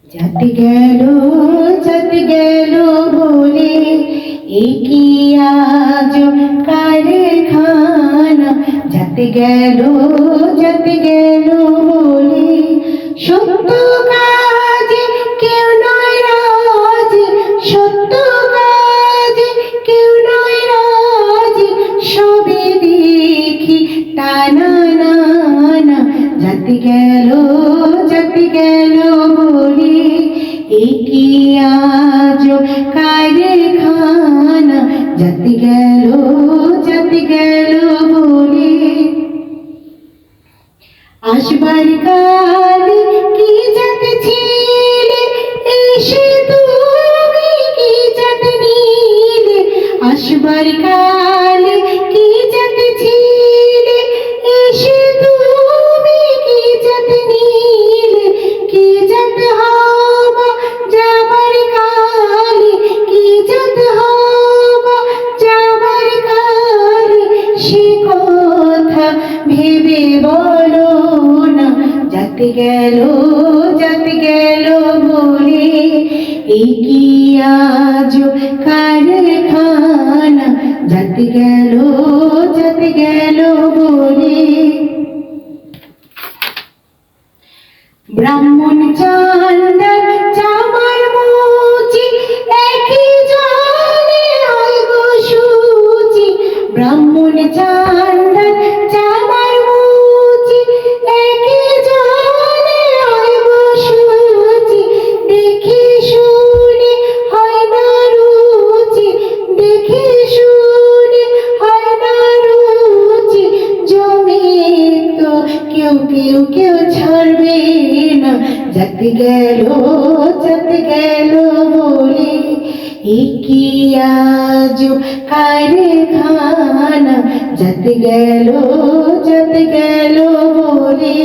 জাতি গেল বলে কি আজ কারখানা। জাতি গেল বলে সত্য কাজে কেউ নয় রাজি, সত্য কাজে কেউ নয় রাজি, সবে দেখি টানা নানা। জাতি গেল বলে কি আজ কারখানা। জাতি গেল বলে আসবার কালে কি জাত ছিলে, এসে তুমি কি জাত নিলে। আসবার কালে কি জাত ছিলে, এসে তুমি কি জাত নিলে। কি জাত হবা যাবার কালে, কি জাত হবা যাবার কালে, সে কথা ভেবে বলো না। জাতি গেল বলে কি আজ কারখানা। জাতি গেল বলে ব্রাহ্মণ চান্ডাল চামার মুচি, একই জলে হয় গো শুচি। ব্রাহ্মণ চান্ডাল চামার মুচি, একই জলে হয় গো শুচি। দেখি শুনে হয় না রুচি, দেখি শুনে হয় না রুচি। জমে তো কেউ ছাড়বে না। জাতি গেল বলে কি আজ কারখানা। জাতি গেল বলে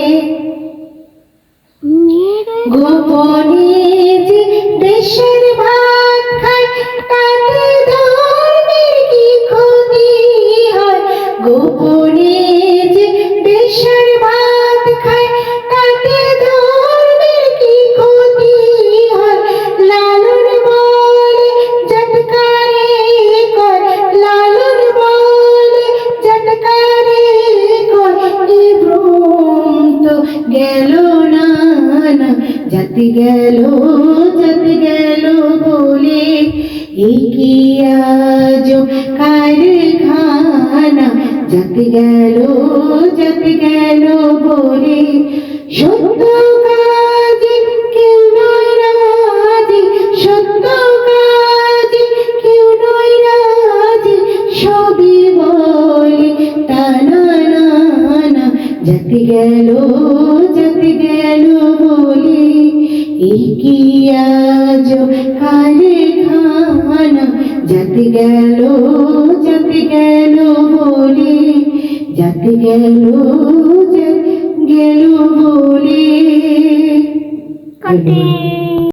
গোপনে যে দেশের ভাত খায়, তাতে ধর্মের কি ক্ষতি হয়। গোপনে যে দেশের ভাত খায়, তাতে ধর্মের কি ক্ষতি হয়। লালন বলে জাতকারে কর, লালন বলে জাতকারে কর। এ ভ্রম তো গেল না। জাতি গেল বলে কি আজ কারখানা। জাতি গেল বলে সত্য কাজে কেউ নয় রাজি, সত্য কাজে কেউ নয় রাজি, সবই বলে টানা নানা। জাতি গেল বলে কি আজ কারখানা। জাতি গেল বলে, জাতি গেল বলে।